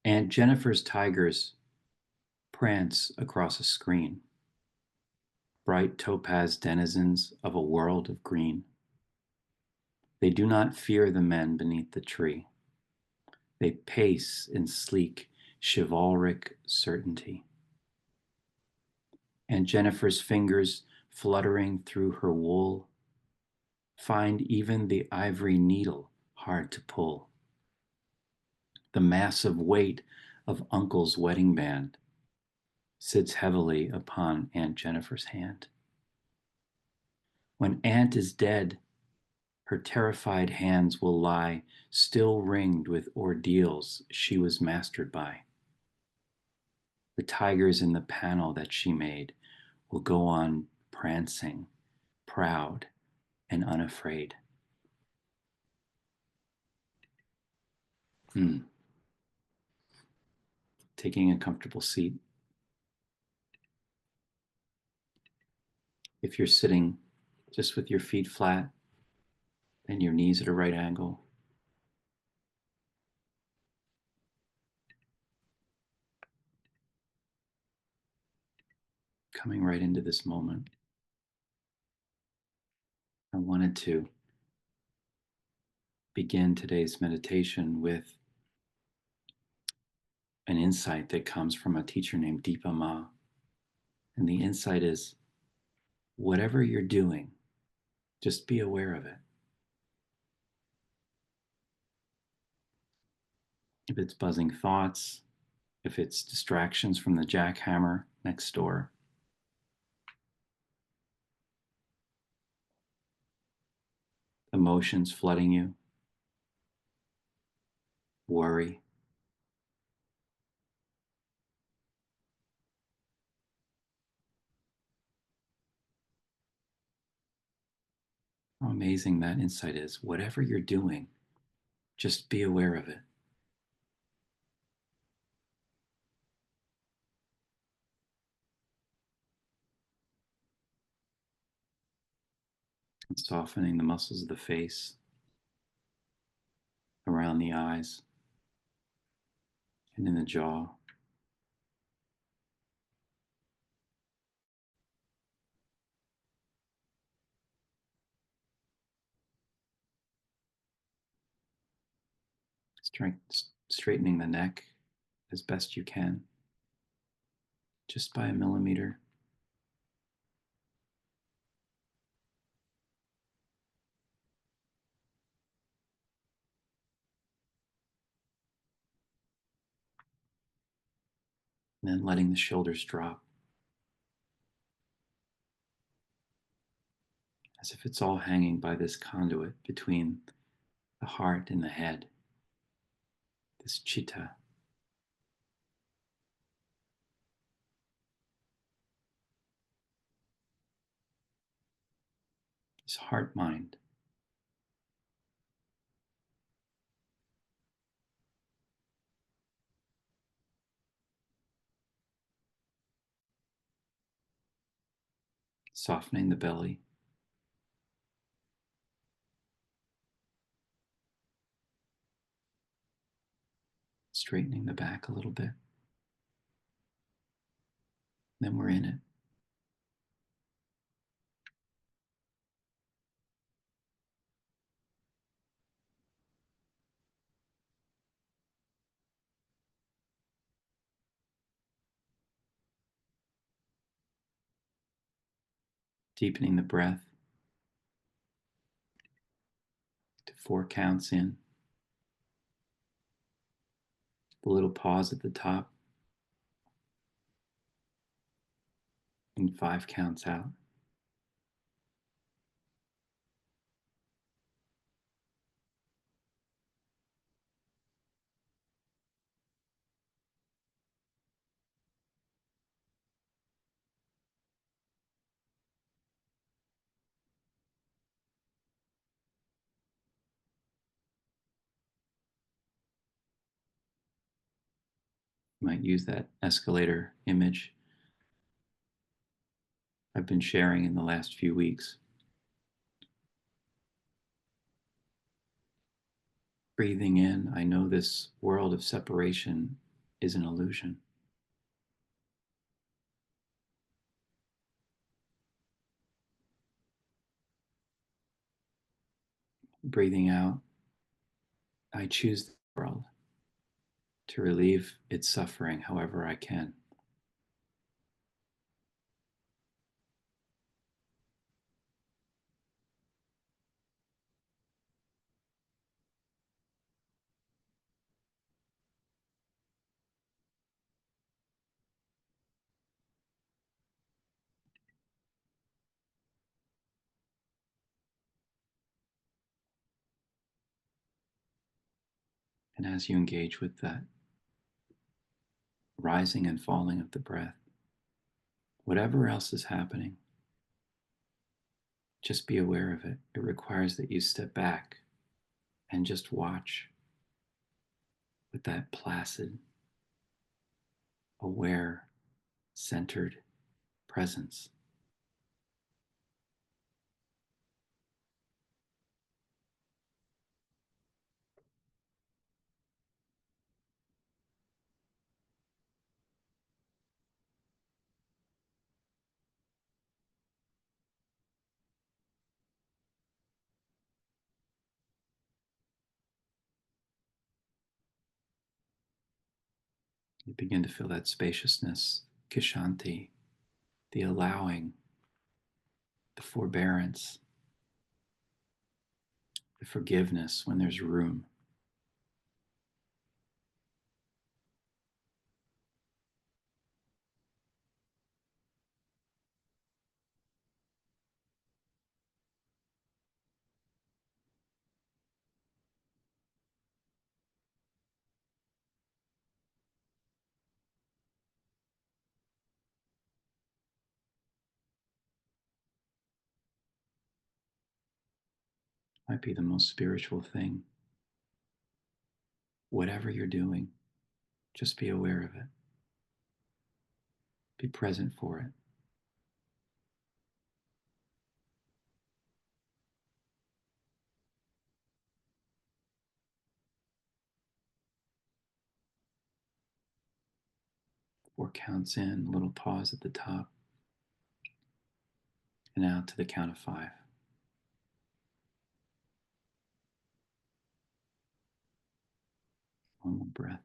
Aunt Jennifer's tigers prance across a screen, bright topaz denizens of a world of green. They do not fear the men beneath the tree. They pace in sleek, chivalric certainty. And Jennifer's fingers, fluttering through her wool, find even the ivory needle hard to pull. The massive weight of Uncle's wedding band sits heavily upon Aunt Jennifer's hand. When Aunt is dead, her terrified hands will lie still ringed with ordeals she was mastered by. The tigers in the panel that she made will go on prancing, proud and unafraid. Taking a comfortable seat. If you're sitting just with your feet flat and your knees at a right angle, coming right into this moment, I wanted to begin today's meditation with an insight that comes from a teacher named Deepa Ma. And the insight is, whatever you're doing, just be aware of it. If it's buzzing thoughts, if it's distractions from the jackhammer next door, emotions flooding you, worry, how amazing that insight is. Whatever you're doing, just be aware of it. And softening the muscles of the face, around the eyes, and in the jaw. Straightening the neck as best you can, just by a millimeter. And then letting the shoulders drop, as if it's all hanging by this conduit between the heart and the head, this chitta. This heart mind. Softening the belly. Straightening the back a little bit. Then we're in it. Deepening the breath to 4 counts in. The little pause at the top. And 5 counts out. You might use that escalator image I've been sharing in the last few weeks. Breathing in, I know this world of separation is an illusion. Breathing out, I choose the world to relieve its suffering however I can. And as you engage with that rising and falling of the breath, whatever else is happening, just be aware of it. It requires that you step back and just watch with that placid, aware, centered presence. You begin to feel that spaciousness, kishanti, the allowing, the forbearance, the forgiveness when there's room. Might be the most spiritual thing. Whatever you're doing, just be aware of it. Be present for it. Four counts in, a little pause at the top, and out to the count of 5. One more breath.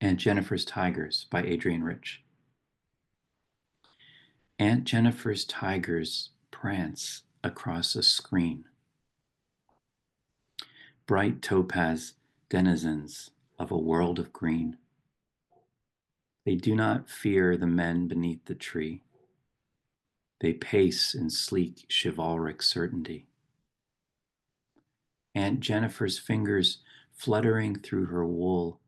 Aunt Jennifer's Tigers by Adrienne Rich. Aunt Jennifer's tigers prance across a screen. Bright topaz denizens of a world of green. They do not fear the men beneath the tree. They pace in sleek chivalric certainty. Aunt Jennifer's fingers fluttering through her wool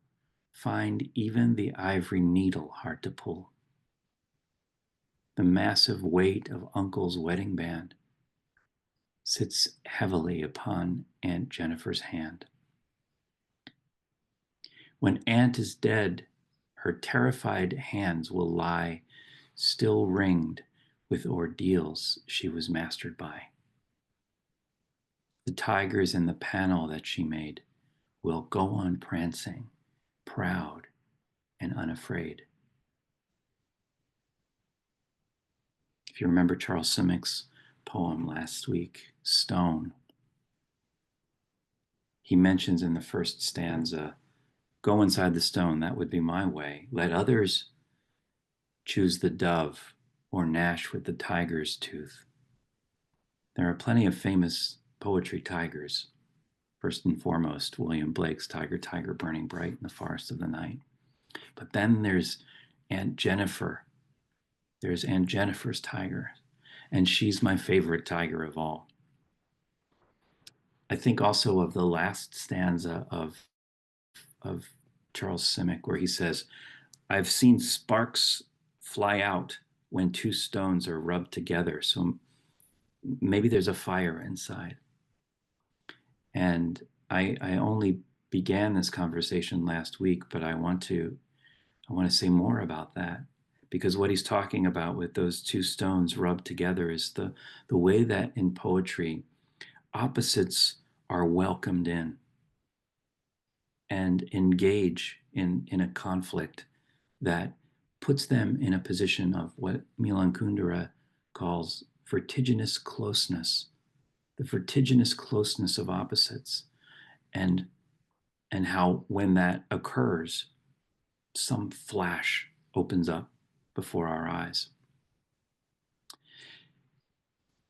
find even the ivory needle hard to pull. The massive weight of Uncle's wedding band sits heavily upon Aunt Jennifer's hand. When Aunt is dead, her terrified hands will lie, still ringed with ordeals she was mastered by. The tigers in the panel that she made will go on prancing, proud and unafraid. If you remember Charles Simich's poem last week, Stone, he mentions in the first stanza, go inside the stone, that would be my way. Let others choose the dove or gnash with the tiger's tooth. There are plenty of famous poetry tigers. First and foremost, William Blake's Tiger, Tiger, Burning Bright in the Forest of the Night. But then there's Aunt Jennifer. There's Aunt Jennifer's tiger, and she's my favorite tiger of all. I think also of the last stanza of Charles Simich, where he says, I've seen sparks fly out when two stones are rubbed together. So maybe there's a fire inside. And I only began this conversation last week, but I want to say more about that, because what he's talking about with those two stones rubbed together is the way that in poetry opposites are welcomed in and engage in a conflict that puts them in a position of what Milan Kundera calls vertiginous closeness, the vertiginous closeness of opposites, and how when that occurs, some flash opens up before our eyes.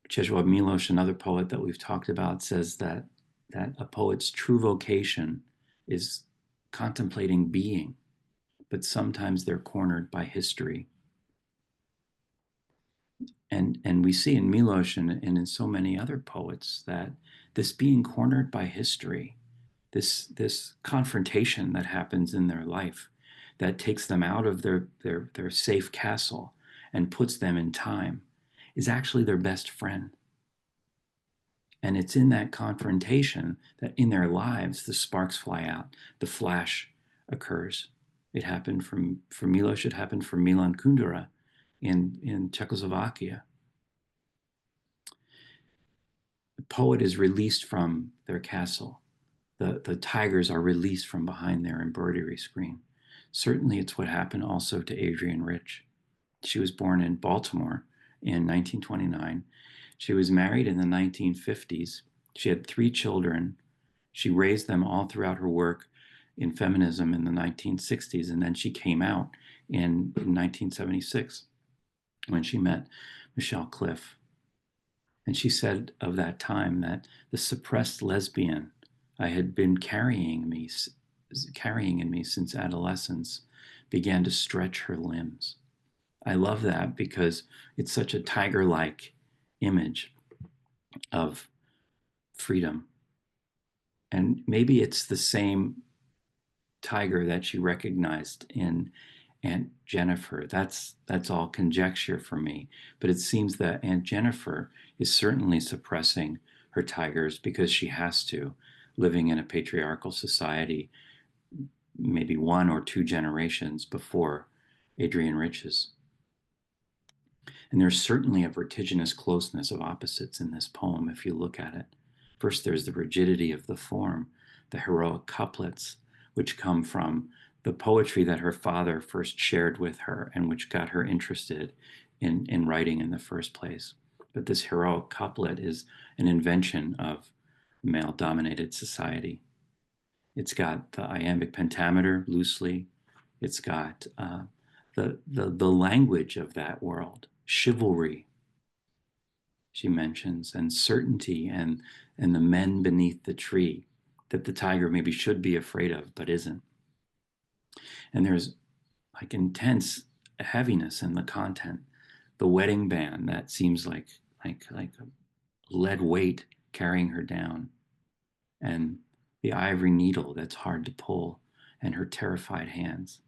Czesław Miłosz, another poet that we've talked about, says that a poet's true vocation is contemplating being, but sometimes they're cornered by history. And we see in Miłosz and in so many other poets that this being cornered by history, this confrontation that happens in their life that takes them out of their safe castle and puts them in time, is actually their best friend. And it's in that confrontation that in their lives, the sparks fly out, the flash occurs. It happened for Miloš, it happened for Milan Kundera in Czechoslovakia. The poet is released from their castle. The tigers are released from behind their embroidery screen. Certainly it's what happened also to Adrienne Rich. She was born in Baltimore in 1929. She was married in the 1950s. She had 3 children. She raised them all throughout her work in feminism in the 1960s, and then she came out in 1976 when she met Michelle Cliff. And she said of that time that the suppressed lesbian I had been carrying in me since adolescence began to stretch her limbs. I love that because it's such a tiger-like image of freedom. And maybe it's the same tiger that she recognized in Aunt Jennifer. That's all conjecture for me. But it seems that Aunt Jennifer is certainly suppressing her tigers because she has to, living in a patriarchal society, maybe 1 or 2 generations before Adrienne Rich's. And there's certainly a vertiginous closeness of opposites in this poem if you look at it. First, there's the rigidity of the form, the heroic couplets, which come from the poetry that her father first shared with her and which got her interested in writing in the first place. But this heroic couplet is an invention of male-dominated society. It's got the iambic pentameter loosely. It's got the language of that world, chivalry, she mentions, and certainty, and the men beneath the tree that the tiger maybe should be afraid of, but isn't. And there's like intense heaviness in the content. The wedding band that seems like a lead weight carrying her down, and the ivory needle that's hard to pull, and her terrified hands.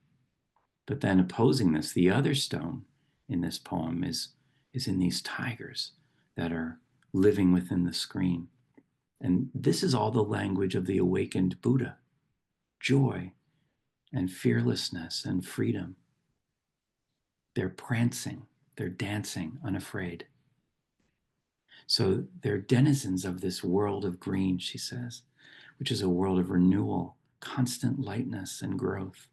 But then opposing this, the other stone in this poem is in these tigers that are living within the screen. And this is all the language of the awakened Buddha: joy and fearlessness and freedom. They're prancing, they're dancing unafraid. So they're denizens of this world of green, she says, which is a world of renewal, constant lightness and growth.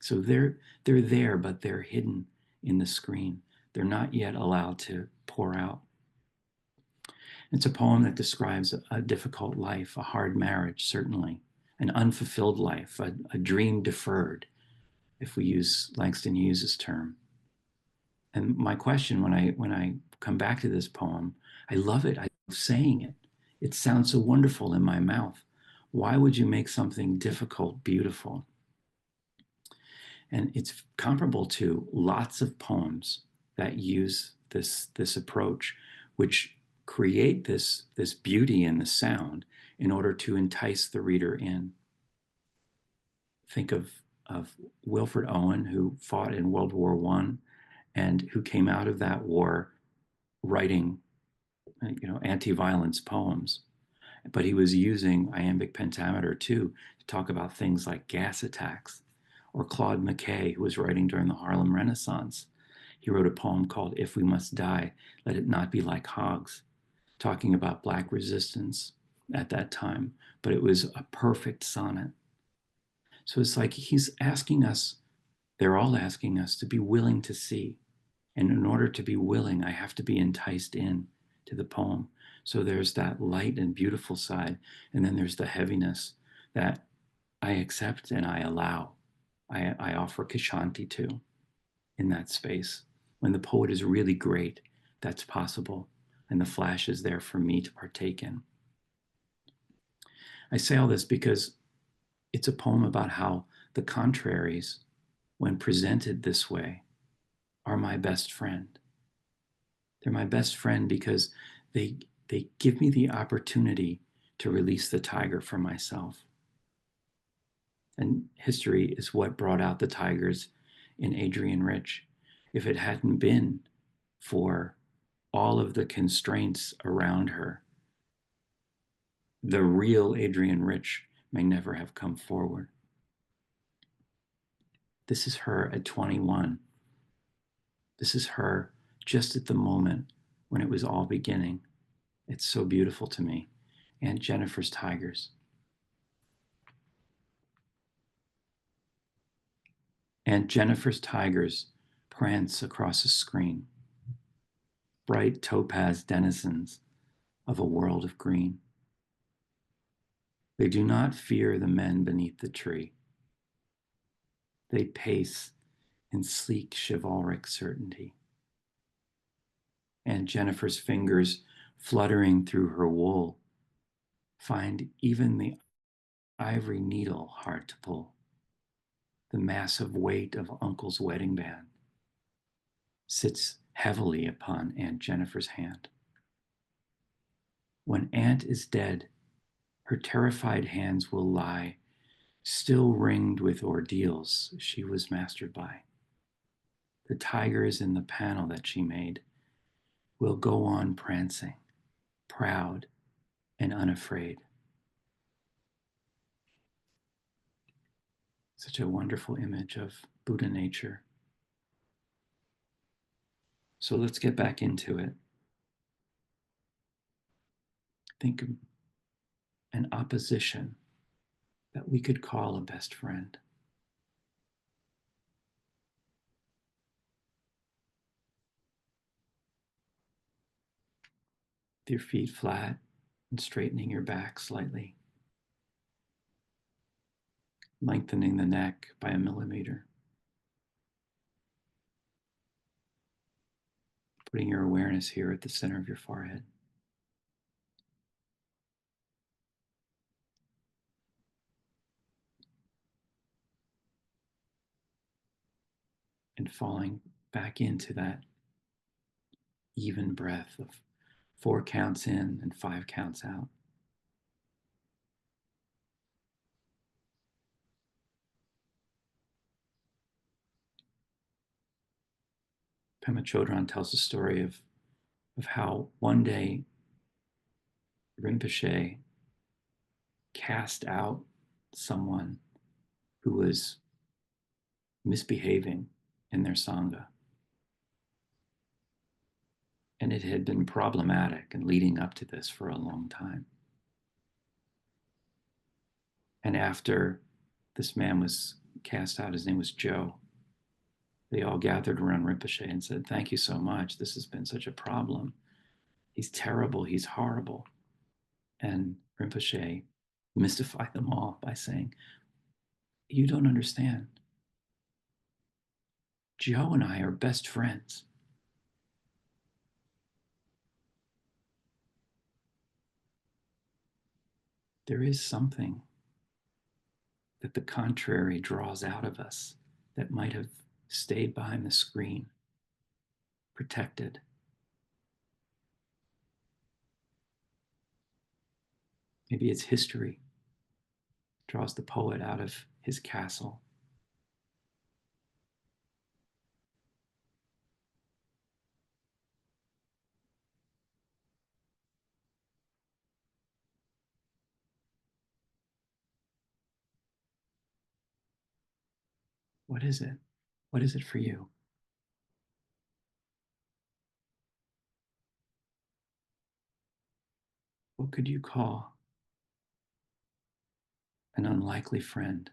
So they're there, but they're hidden in the screen. They're not yet allowed to pour out. It's a poem that describes a difficult life, a hard marriage, certainly, an unfulfilled life, a dream deferred, if we use Langston Hughes's term. And my question when I come back to this poem, I love it. I love saying it. It sounds so wonderful in my mouth. Why would you make something difficult beautiful? And it's comparable to lots of poems that use this approach, which create this beauty in the sound in order to entice the reader in. Think of Wilfred Owen, who fought in World War I and who came out of that war writing, anti-violence poems. But he was using iambic pentameter too to talk about things like gas attacks. Or Claude McKay, who was writing during the Harlem Renaissance. He wrote a poem called If We Must Die, Let It Not Be Like Hogs, talking about Black resistance at that time. But it was a perfect sonnet. So it's like he's asking us, they're all asking us to be willing to see. And in order to be willing, I have to be enticed in to the poem. So there's that light and beautiful side, and then there's the heaviness that I accept and I allow. I offer Kishanti to in that space. When the poet is really great, that's possible, and the flash is there for me to partake in. I say all this because it's a poem about how the contraries, when presented this way, are my best friend. They're my best friend because they give me the opportunity to release the tiger from myself. And history is what brought out the tigers in Adrienne Rich. If it hadn't been for all of the constraints around her, the real Adrienne Rich may never have come forward. This is her at 21. This is her just at the moment when it was all beginning. It's so beautiful to me. Aunt Jennifer's Tigers. Aunt Jennifer's tigers prance across a screen, bright topaz denizens of a world of green. They do not fear the men beneath the tree. They pace in sleek chivalric certainty. Aunt Jennifer's fingers fluttering through her wool find even the ivory needle hard to pull. The massive weight of Uncle's wedding band sits heavily upon Aunt Jennifer's hand. When Aunt is dead, her terrified hands will lie, still ringed with ordeals she was mastered by. The tigers in the panel that she made will go on prancing, proud and unafraid. Such a wonderful image of Buddha nature. So let's get back into it. Think of an opposition that we could call a best friend. With your feet flat and straightening your back slightly, lengthening the neck by a millimeter, putting your awareness here at the center of your forehead. And falling back into that even breath of 4 counts in and 5 counts out. Pema Chodron tells the story of how one day Rinpoche cast out someone who was misbehaving in their Sangha. And it had been problematic and leading up to this for a long time. And after this man was cast out, his name was Joe, they all gathered around Rinpoche and said, "Thank you so much. This has been such a problem. He's terrible. He's horrible." And Rinpoche mystified them all by saying, "You don't understand. Joe and I are best friends. There is something that the contrary draws out of us that might have stayed behind the screen, protected. Maybe it's history, draws the poet out of his castle. What is it? What is it for you? What could you call an unlikely friend?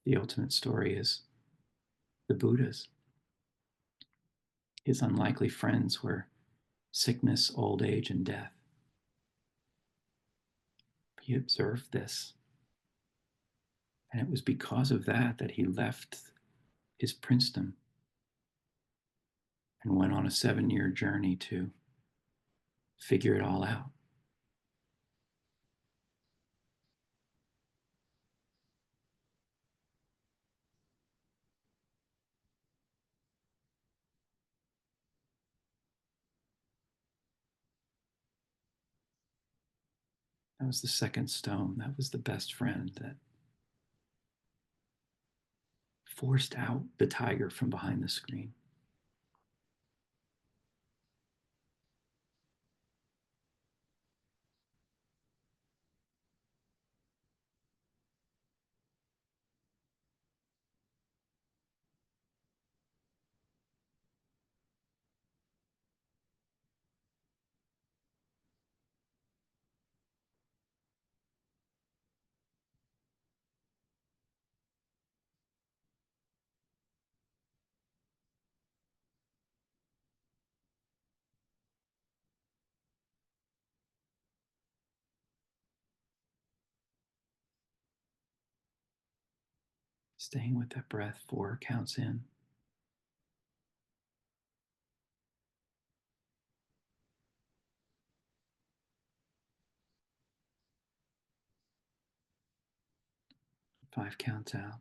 The ultimate story is the Buddha's. His unlikely friends were sickness, old age, and death. He observed this. And it was because of that that he left his princedom and went on a 7-year journey to figure it all out. That was the second stone. That was the best friend that forced out the tiger from behind the screen. Staying with that breath, 4 counts in. 5 counts out.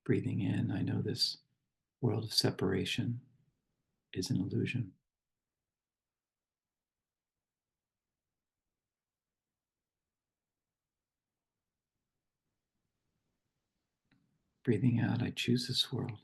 Breathing in, I know this world of separation is an illusion. Breathing out, I choose this world.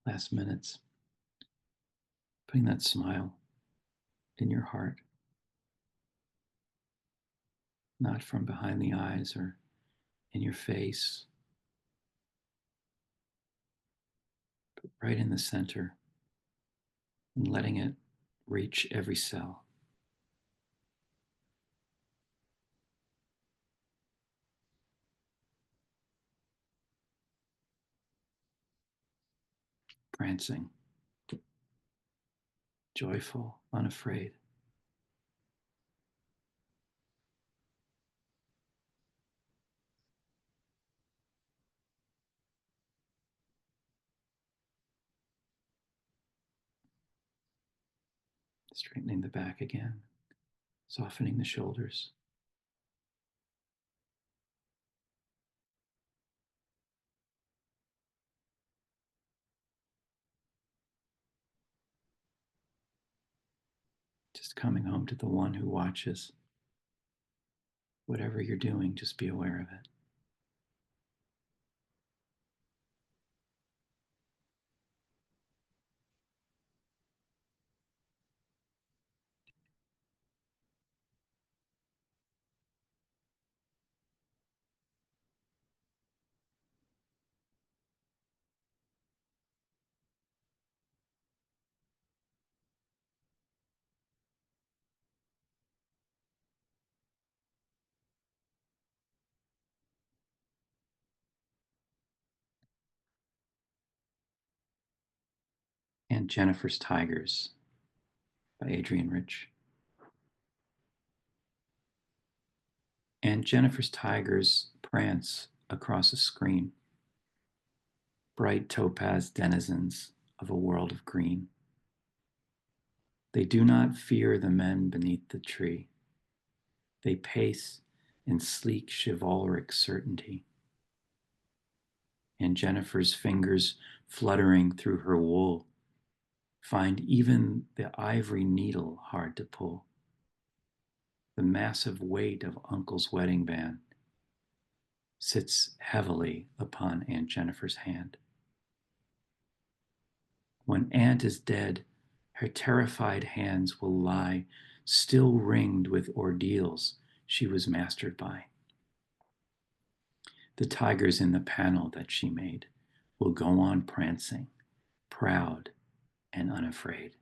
Last minutes, putting that smile in your heart, not from behind the eyes or in your face, but right in the center, and letting it reach every cell. Prancing, joyful, unafraid. Straightening the back again, softening the shoulders. Just coming home to the one who watches. Whatever you're doing, just be aware of it. And Jennifer's Tigers by Adrienne Rich. And Jennifer's tigers prance across a screen, bright topaz denizens of a world of green. They do not fear the men beneath the tree. They pace in sleek chivalric certainty. And Jennifer's fingers fluttering through her wool find even the ivory needle hard to pull. The massive weight of Uncle's wedding band sits heavily upon Aunt Jennifer's hand. When Aunt is dead, her terrified hands will lie, still ringed with ordeals she was mastered by. The tigers in the panel that she made will go on prancing, proud and unafraid.